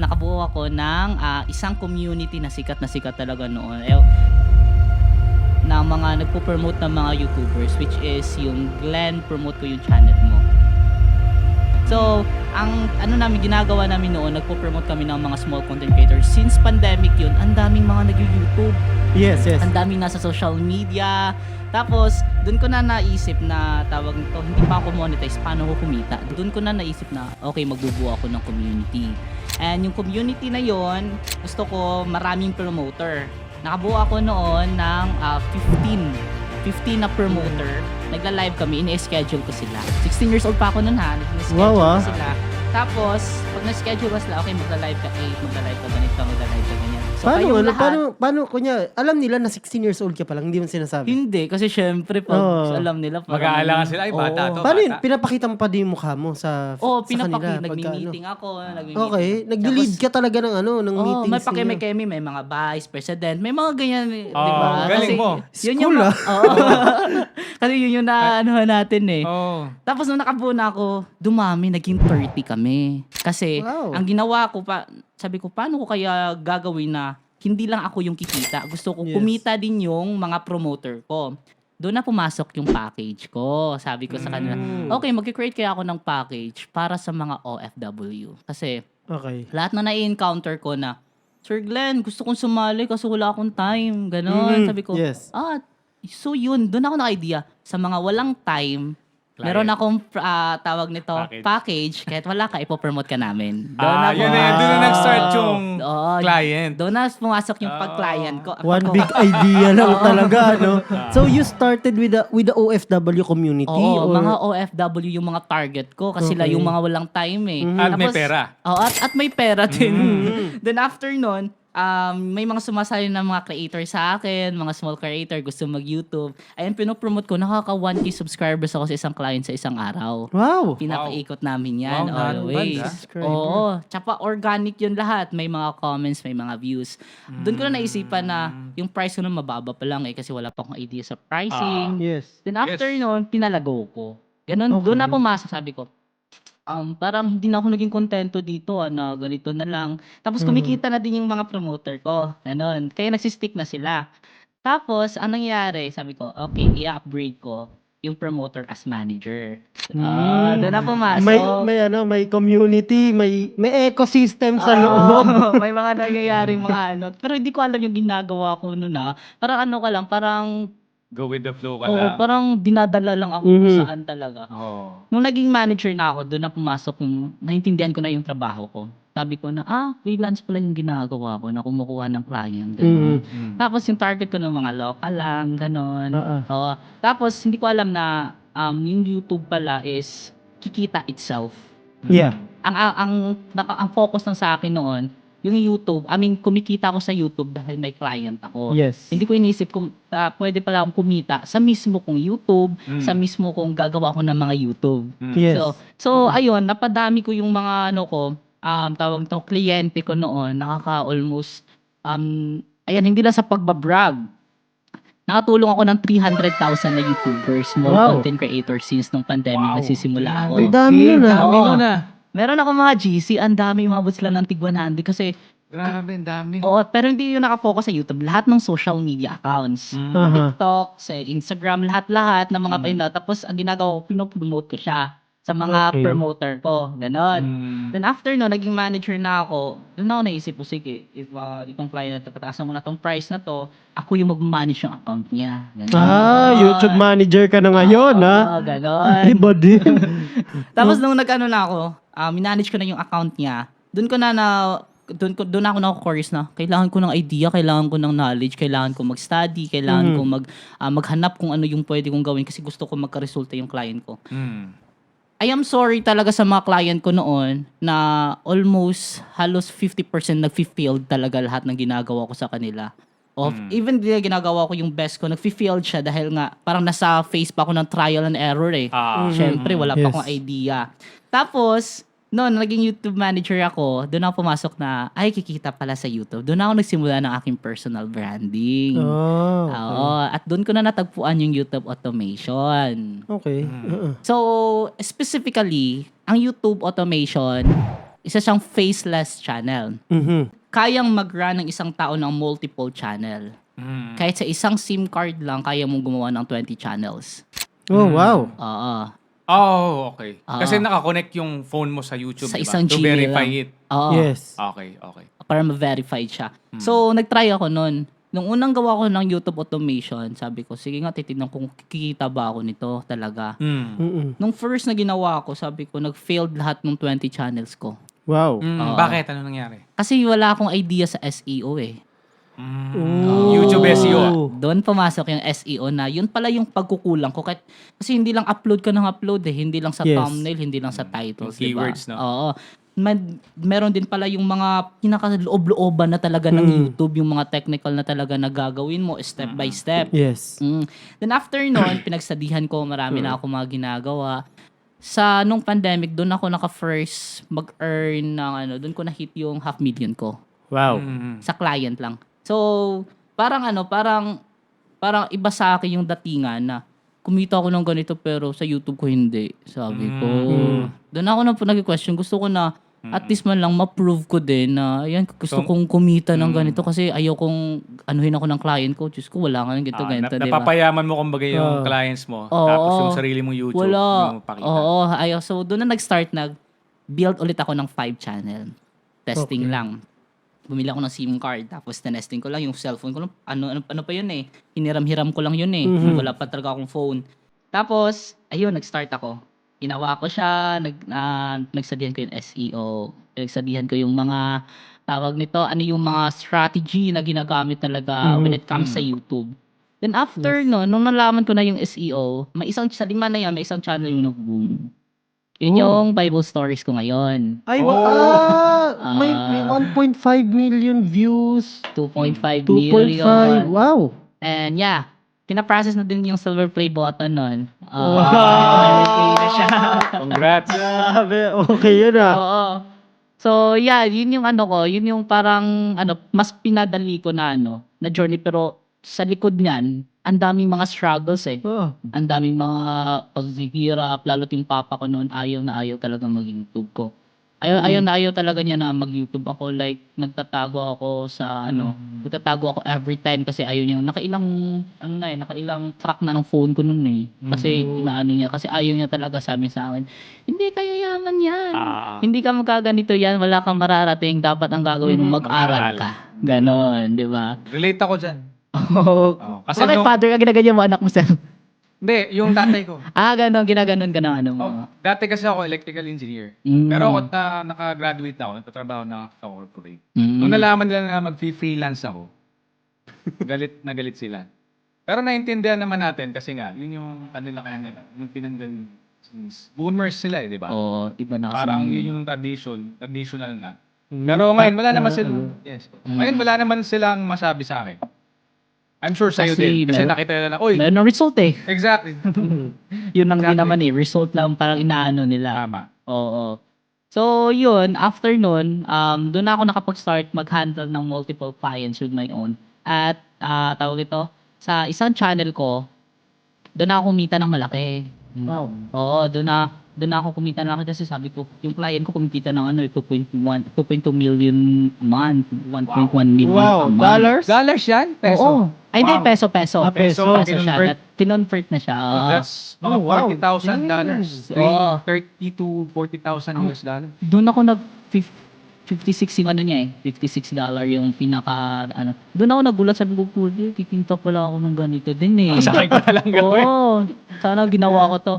Nakabuo ako ng isang community na sikat talaga noon. Na mga nagpo-promote ng mga YouTubers, which is yung Glenn, promote ko yung channel mo. So, ang ginagawa namin noon, nagpo-promote kami ng mga small content creators. Since pandemic yun, ang daming mga nag-YouTube. Yes. Ang daming nasa social media. Tapos, doon ko na naisip na tawag nito, hindi pa ako monetize, paano ko kumita? Doon ko na naisip na, okay, magbubuo ako ng community. And yung community na yon, gusto ko maraming promoter. Nakabuo ako noon ng 15 na promoter. Nagla-live kami, ini-schedule ko sila. 16 years old pa ako noon ha, ini-schedule ko sila. Tapos, pag na-schedule ko sila, okay, magla-live ka 8, magla-live ka ganito, magla-live ka ganyan. So, paano, kunya, alam nila na 16 years old ka pa lang, hindi mo sinasabi? Hindi, kasi syempre, pag alam nila, mag-aalangan sila, ay bata to. Paano yun? Pinapakita mo pa din yung mukha mo sa kanila? Nagmi-meeting ako. Okay, nag-lead ka talaga ng meetings. May pakeme-keme, may mga vice president, may mga ganyan, di ba? Galing mo. Yun yung, kasi yun yung naanuhan natin eh. Tapos nung nakabuo na ako, dumami, naging 30 kami. Kasi, ang ginawa ko sabi ko, paano ko kaya gagawin na hindi lang ako yung kikita. Gusto ko kumita din yung mga promoter ko. Doon na pumasok yung package ko. Sabi ko sa kanila, okay, mag-create kaya ako ng package para sa mga OFW. Kasi, lahat na nai-encounter ko na, Sir Glenn, gusto kong sumali kasi wala akong time. Ganon. Sabi ko, so yun, doon ako na-idea. Sa mga walang time, meron akong tawag nito, package. Kahit wala ka, ipopromote ka namin. Doon na nag-start yung client. Doon na pumasok yung pag-client ko. One big idea lang talaga, no? So you started with the OFW community? Oo, mga OFW yung mga target ko. Kasi sila yung mga walang time eh. At may pera. At may pera din. Then after nun, may mga sumasali na mga creator sa akin, mga small creator, gusto mag-YouTube. Ayun, pinopromote ko, nakaka 1K subscribers ako sa isang client sa isang araw. Wow! Pinapaikot namin yan always. Oo. Tsaka organic yun lahat. May mga comments, may mga views. Doon ko na naisipan na yung price ko na mababa pa lang kasi wala pa akong idea sa pricing. Then after nun, pinalago ko. Ganon, doon na pumasa, sabi ko, parang hindi na ako naging kontento dito, ganito na lang. Tapos kumikita na din yung mga promoter ko. Ganon. Kaya nagsistick na sila. Tapos, anong nangyari? Sabi ko, okay, i-upgrade ko yung promoter as manager. Doon na pumasok. May community, may ecosystem sa loob. May mga nangyayaring mga Pero hindi ko alam yung ginagawa ko noon Parang parang Go with the flow ka lang. parang dinadala lang ako kung saan talaga. Nung naging manager na ako, doon na pumasok naintindihan ko na yung trabaho ko. Sabi ko na, freelance pala yung ginagawa ko na kumukuha ng client. Tapos yung target ko ng mga local lang, gano'n. Tapos hindi ko alam na yung YouTube pala is kikita itself. Yeah. Ang focus lang sa akin noon, yung YouTube, kumikita ako sa YouTube dahil may client ako. Yes. Hindi ko inisip kung pwede pala akong kumita sa mismo kong YouTube, sa mismo kong gagawa ko ng mga YouTube. Yes. So ayun, napadami ko yung mga tawag to, kliyente ko noon, almost, hindi lang sa pagbabrag. Nakatulong ako ng 300,000 na YouTubers, small content creators since nung pandemic nagsisimula ako. Ang dami nun Meron ako mga GC, ang dami umabot sila ng tig 100 kasi grabe, ang dami. Oo, pero hindi yung nakafocus sa YouTube. Lahat ng social media accounts. TikTok, sa Instagram, lahat ng mga Tapos ang ginagawa ko, pinopromote ko siya sa mga promoter ko. Ganon. Then after naging manager na ako, doon ako naisip ko, sige, if itong client na pataasan mo na tong price na to, ako yung mag-manage yung account niya. Ganon. YouTube manager ka na ngayon, Ganon. Diba din? Tapos nung na ako, minanage ko na yung account niya. Doon ako na-course na kailangan ko ng idea, kailangan ko ng knowledge, kailangan ko mag-study, kailangan ko maghanap kung ano yung pwede kong gawin kasi gusto ko magka-resulta yung client ko. I am sorry talaga sa mga client ko noon na almost halos 50% nag-failed talaga lahat ng ginagawa ko sa kanila. Even ginagawa ko yung best ko, nag-failed siya dahil nga parang nasa phase pa ako ng trial and error eh. Siyempre, wala pa akong idea. Tapos, naging YouTube manager ako, doon ako pumasok na, kikita pala sa YouTube. Doon ako nagsimula ng aking personal branding. At doon ko na natagpuan yung YouTube automation. Okay. So, specifically, ang YouTube automation, isa siyang faceless channel. Mhm. Kayang mag-run ng isang tao ng multiple channel. Kahit sa isang SIM card lang, kaya mong gumawa ng 20 channels. Oh, wow. Oo. Oh, okay. Kasi nakakonect yung phone mo sa YouTube, Sa diba? isang To Gmail verify lang. it. Oo. Yes. Okay. Para ma-verified siya. So, nag-try ako nun. Nung unang gawa ko ng YouTube automation, sabi ko, sige nga, titignan kung kikita ba ako nito talaga. Mm-mm. Nung first na ginawa ko, sabi ko, nag-failed lahat ng 20 channels ko. Wow. Bakit? Ano nangyari? Kasi wala akong idea sa SEO eh. YouTube SEO. Doon pumasok yung SEO na yun pala yung pagkukulang ko. Kasi hindi lang upload ka ng upload eh. Hindi lang sa Yes. thumbnail, hindi lang sa titles. Yung keywords, diba? no? Oo. Meron din pala yung mga pinakaloob-looban na talaga ng YouTube, yung mga technical na talaga na gagawin mo step by step. Yes. Then after nun, pinagsadihan ko, marami na ako mga ginagawa. Nung pandemic, doon ako naka-first mag-earn ng doon ko na-hit yung 500,000 ko. Wow. Sa client lang. So, parang iba sa akin yung datingan na kumita ako ng ganito pero sa YouTube ko hindi. Sabi ko. Doon ako na po nag-question. Gusto ko na at least man lang ma-prove ko din na yan, gusto kong kumita ng ganito kasi ayaw kong anuhin ako ng client ko. Diyos ko, wala nga ng ganito, diba? Napapayaman mo kumbaga yung clients mo. Tapos yung sarili mong YouTube. Yung pakita. Oo, ayaw. So, doon na nag-start build ulit ako ng 5 channel. Testing lang. Bumili ako ng SIM card, tapos tinesting ko lang yung cellphone ko. Ano pa yun eh. Hiniram-hiram ko lang yun eh. Wala pa talaga akong phone. Tapos, ayun, nag-start ako. Ginawa ko siya, nagsadihan ko yung SEO. Nagsadihan ko yung mga, tawag nito, ano yung mga strategy na ginagamit talaga when it comes sa YouTube. Then after nung nalaman ko na yung SEO, sa 5 na yan, may isang channel yung nag-boom. Yun yung Bible stories ko ngayon. Ay, may 1.5 million views. 2.5 2.5. million. Wow. And yeah, pinaprocess na din yung silver play button nun. Congrats. Grabe. Okay yun Oo. So yeah, yun yung yun yung parang mas pinadali ko na na journey, pero sa likod niyan, ang daming mga struggles eh. Ang daming mga paghihirap, lalo yung papa ko noon, ayaw na ayaw talaga mag-YouTube ko. Ayaw na ayaw talaga niya na mag-YouTube ako. Like, nagtatago ako nagtatago ako every time kasi ayaw niya. Nakailang track na ng phone ko noon eh. Kasi, kasi ayaw niya talaga sa akin, hindi kayayaman yan. Hindi ka magkaganito yan, wala kang mararating. Dapat ang gagawin mo, mag-aral ka. Ganon, di ba? Relate ako dyan. Kasi bakit father ka ginaganyan mo anak mo sa... Hindi, yung tatay ko. Ganon, ginaganon ka ng mo. Dati kasi ako electrical engineer. Pero ako naka-graduate na ako, nagtatrabaho na ako sa corporate. Nung nalaman nila na mag-freelance ako, galit na galit sila. Pero naintindihan naman natin kasi nga, yun yung kanila kaya nila. Yung pinanggan, boomers sila di ba? Oo, iba na kasi. Parang yun yung traditional na. Pero ngayon, wala naman silang, ngayon wala naman silang masabi sa akin. I'm sure sa'yo din. Kasi nakita nila na, meron ng result eh. Exactly. Yun lang din naman eh. Result lang parang inaano nila. Tama. Oo. So, yun. After nun, doon ako nakapag-start mag-handle ng multiple clients with my own. At, tawag ito, sa isang channel ko, doon ako kumita ng malaki. Wow. Oo, doon ako kumita ng malaki kasi sabi ko, yung client ko kumikita ng 2.2 million a month, 1.1 million a month. Dollars? Dollars yan? Peso? Oo. Ay, hindi, peso. Peso, Siya. Tinonvert na siya. That's $40,000. Oo. 30 to 40,000 US dollar. Doon ako 56 yung $56 yung pinaka, Doon ako nagulat, sabi ko, kikinta pala ako ng ganito din eh. Sakay pa lang gawin. Oo. Sana ginawa ko to.